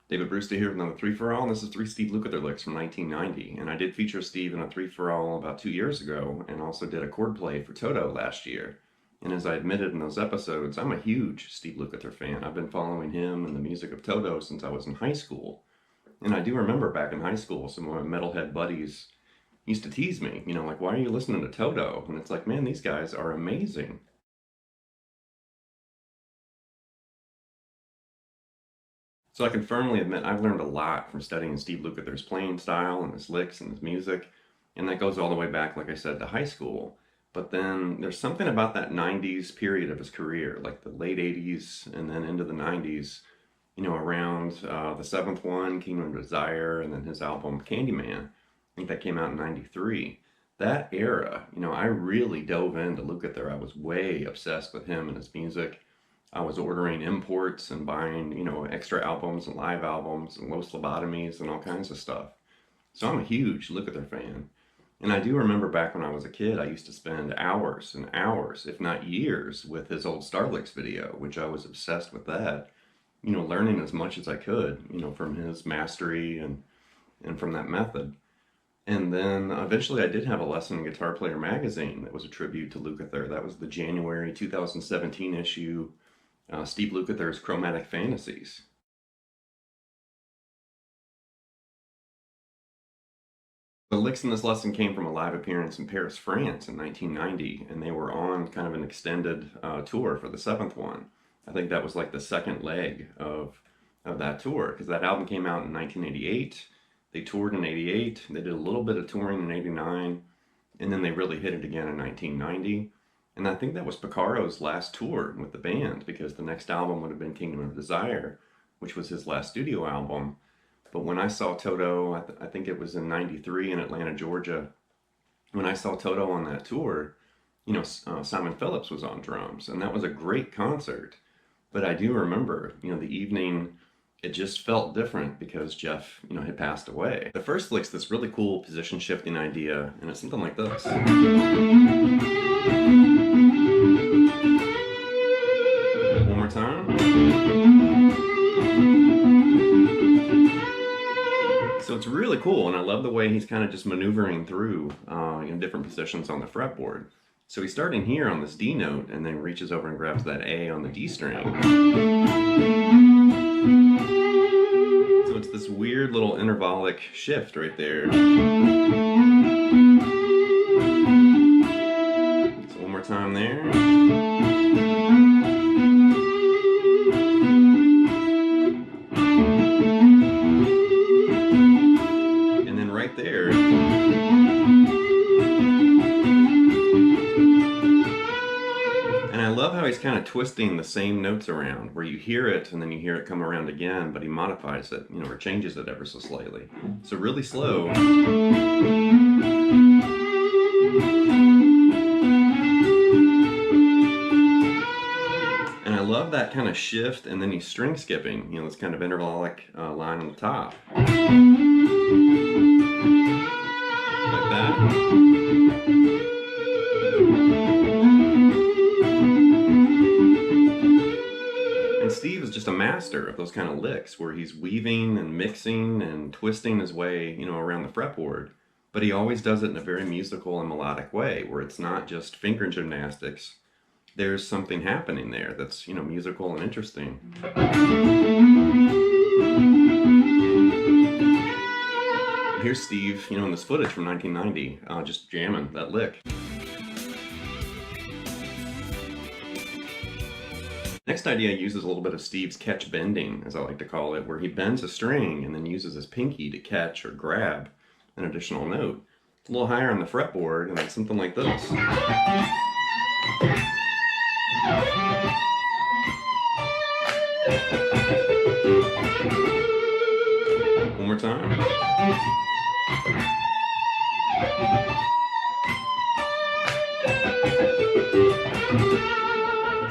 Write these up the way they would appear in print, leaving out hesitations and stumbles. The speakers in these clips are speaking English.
David Brewster here with another 3-for-all, and this is 3 Steve Lukather Licks from 1990. And I did feature Steve in a 3-for-all about 2 years ago, and also did a chord play for Toto last year. And as I admitted in those episodes, I'm a huge Steve Lukather fan. I've been following him and the music of Toto since I was in high school. And I do remember back in high school, some of my metalhead buddies used to tease me, like, why are you listening to Toto? And it's like, man, these guys are amazing. So I can firmly admit I've learned a lot from studying Steve Lukather's playing style and his licks and his music, and that goes all the way back, like I said, to high school. But then there's something about that 90s period of his career, like the late 80s and then into the 90s, around the seventh one, Kingdom of Desire, and then his album Candyman. I think that came out in 93. That era, I really dove into Lukather. I was way obsessed with him and his music. I was ordering imports and buying, extra albums and live albums and Los Lobotomies and all kinds of stuff. So I'm a huge Lukather fan. And I do remember back when I was a kid, I used to spend hours and hours, if not years, with his old Starlicks video, which I was obsessed with that, learning as much as I could, from his mastery and from that method. And then eventually I did have a lesson in Guitar Player magazine that was a tribute to Lukather. That was the January 2017 issue, Steve Lukather's Chromatic Fantasies. The licks in this lesson came from a live appearance in Paris, France in 1990, and they were on kind of an extended tour for the seventh one. I think that was like the second leg of that tour, because that album came out in 1988. They toured in 88, they did a little bit of touring in 89, and then they really hit it again in 1990. And I think that was Porcaro's last tour with the band, because the next album would have been Kingdom of Desire, which was his last studio album. But when I saw Toto, I think it was in 93 in Atlanta, Georgia, when I saw Toto on that tour, Simon Phillips was on drums, and that was a great concert. But I do remember, the evening, it just felt different because Jeff, had passed away. The first lick's this really cool position shifting idea, and it's something like this. One more time. So it's really cool, and I love the way he's kind of just maneuvering through different positions on the fretboard. So he's starting here on this D note, and then reaches over and grabs that A on the D string. So it's this weird little intervallic shift right there. So one more time there. And then right there. And I love how he's kind of twisting the same notes around, where you hear it and then you hear it come around again, but he modifies it, or changes it ever so slightly. So really slow. And I love that kind of shift, and then he's string skipping, this kind of intervallic line on the top. Like that. And Steve is just a master of those kind of licks where he's weaving and mixing and twisting his way, around the fretboard. But he always does it in a very musical and melodic way, where it's not just finger gymnastics. There's something happening there that's, musical and interesting. Here's Steve, in this footage from 1990, just jamming that lick. Next idea uses a little bit of Steve's catch bending, as I like to call it, where he bends a string and then uses his pinky to catch or grab an additional note. It's a little higher on the fretboard, and it's something like this. One more time.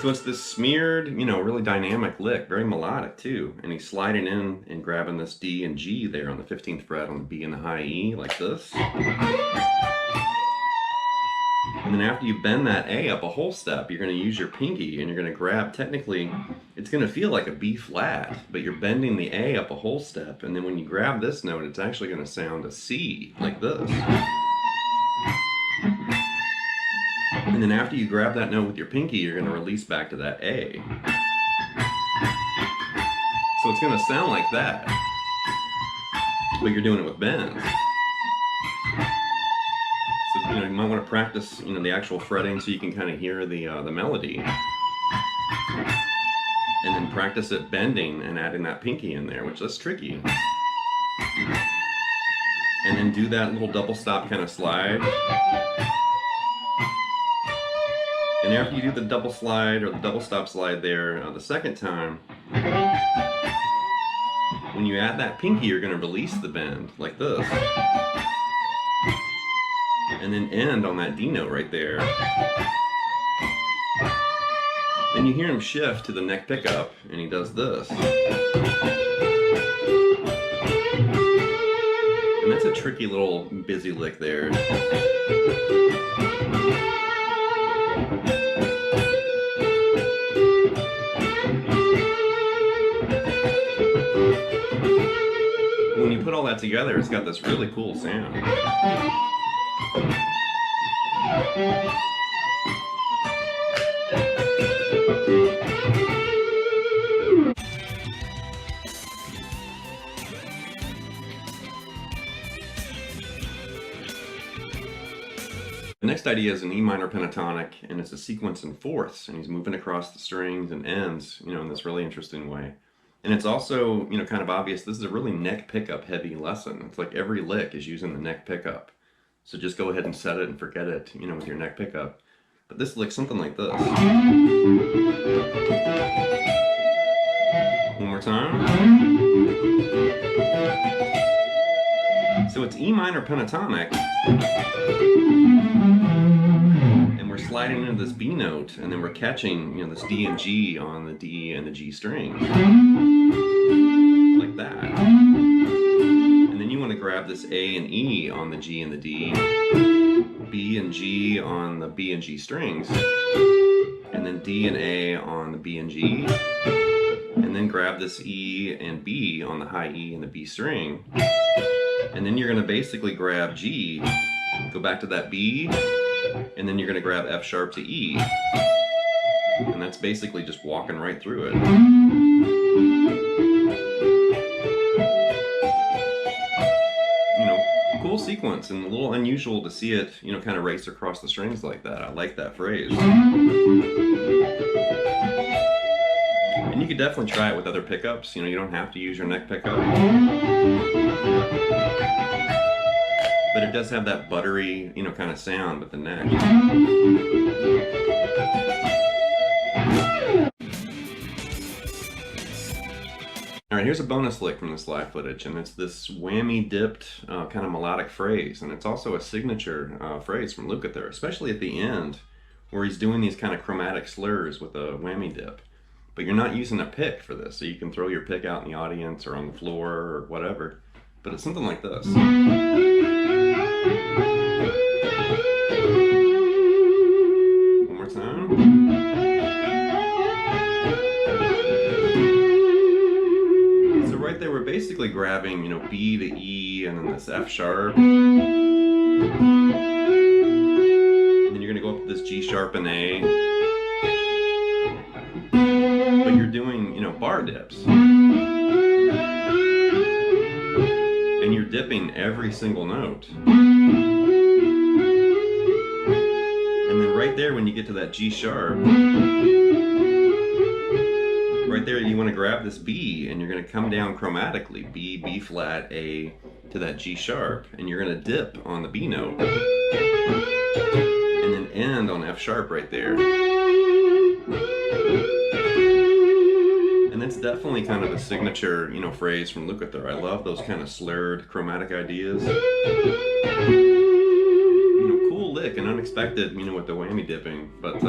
So it's this smeared, really dynamic lick, very melodic too. And he's sliding in and grabbing this D and G there on the 15th fret on the B and the high E, like this. And then after you bend that A up a whole step, you're going to use your pinky and you're going to grab, technically, it's going to feel like a B flat, but you're bending the A up a whole step. And then when you grab this note, it's actually going to sound a C, like this. And then after you grab that note with your pinky, you're going to release back to that A. So it's going to sound like that, but you're doing it with bends. So, you might want to practice, the actual fretting so you can kind of hear the melody. And then practice it bending and adding that pinky in there, which is tricky. And then do that little double stop kind of slide. And after you do the double slide or the double stop slide there the second time, when you add that pinky, you're going to release the bend like this. And then end on that D note right there. Then you hear him shift to the neck pickup, and he does this. And that's a tricky little busy lick there. When you put all that together, it's got this really cool sound. The next idea is an E minor pentatonic, and it's a sequence in fourths, and he's moving across the strings and ends, in this really interesting way. And it's also, kind of obvious, this is a really neck pickup heavy lesson. It's like every lick is using the neck pickup. So just go ahead and set it and forget it, with your neck pickup. But this lick's something like this. One more time. So it's E minor pentatonic. And we're sliding into this B note, and then we're catching, this D and G on the D and the G string. Like that. And then you want to grab this A and E on the G and the D, B and G on the B and G strings, and then D and A on the B and G, and then grab this E and B on the high E and the B string, and then you're going to basically grab G, go back to that B, and then you're going to grab F sharp to E, and that's basically just walking right through it. Cool sequence, and a little unusual to see it, kind of race across the strings like that. I like that phrase. And you could definitely try it with other pickups. You don't have to use your neck pickup. But it does have that buttery, kind of sound with the neck. Alright, here's a bonus lick from this live footage, and it's this whammy dipped kind of melodic phrase, and it's also a signature phrase from Lukather, especially at the end where he's doing these kind of chromatic slurs with a whammy dip. But you're not using a pick for this, so you can throw your pick out in the audience or on the floor or whatever, but it's something like this. One more time. Right there, we're basically grabbing, B to E and then this F sharp. And then you're going to go up to this G sharp and A. But you're doing, bar dips. And you're dipping every single note. And then right there, when you get to that G sharp, right there, you want to grab this B, and you're going to come down chromatically, B, B flat, A, to that G sharp, and you're going to dip on the B note, and then end on F sharp right there. And that's definitely kind of a signature, phrase from Lukather. I love those kind of slurred chromatic ideas. Cool lick and unexpected, with the whammy dipping, but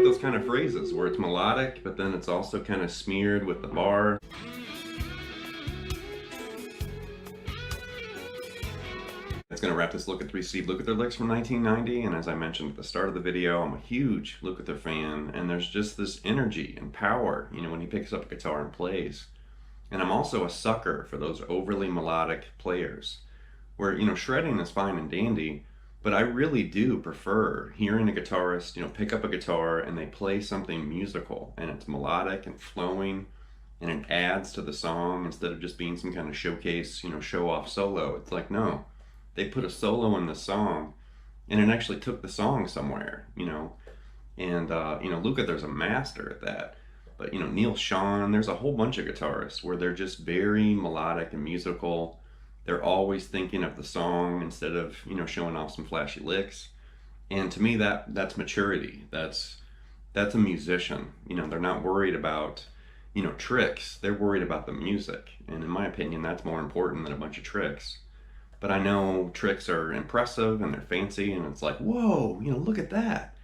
those kind of phrases where it's melodic, but then it's also kind of smeared with the bar. That's going to wrap this look at 3 Steve Lukather licks from 1990, and as I mentioned at the start of the video, I'm a huge Lukather fan, and there's just this energy and power, you know, when he picks up a guitar and plays. And I'm also a sucker for those overly melodic players, where, you know, shredding is fine and dandy, but I really do prefer hearing a guitarist, you know, pick up a guitar and they play something musical, and it's melodic and flowing, and it adds to the song instead of just being some kind of showcase, you know, show-off solo. It's like, no, they put a solo in the song, and it actually took the song somewhere, you know. And you know, Lukather's a master at that. But you know, Neil Schon, there's a whole bunch of guitarists where they're just very melodic and musical. They're always thinking of the song instead of, you know, showing off some flashy licks. And to me, that's maturity. That's a musician. You know, they're not worried about, you know, tricks. They're worried about the music. And in my opinion, that's more important than a bunch of tricks. But I know tricks are impressive and they're fancy, and it's like, whoa, you know, look at that.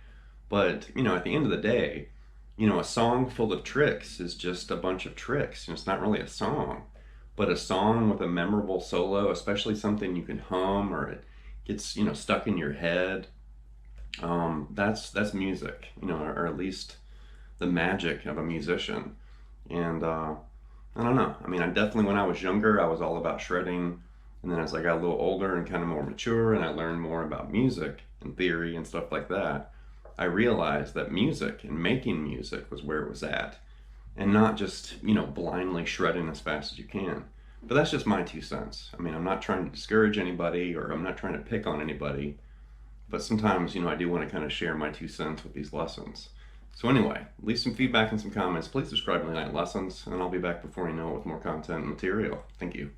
But, you know, at the end of the day, you know, a song full of tricks is just a bunch of tricks. You know, it's not really a song. But a song with a memorable solo, especially something you can hum or it gets, you know, stuck in your head, that's music, you know, or at least the magic of a musician. And I don't know. I mean, I definitely, when I was younger, I was all about shredding. And then as I got a little older and kind of more mature and I learned more about music and theory and stuff like that, I realized that music and making music was where it was at, and not just, you know, blindly shredding as fast as you can. But that's just my 2 cents. I mean, I'm not trying to discourage anybody or I'm not trying to pick on anybody, but sometimes, you know, I do want to kind of share my 2 cents with these lessons. So anyway, leave some feedback and some comments. Please subscribe to Night Lessons, and I'll be back before you know it with more content and material. Thank you.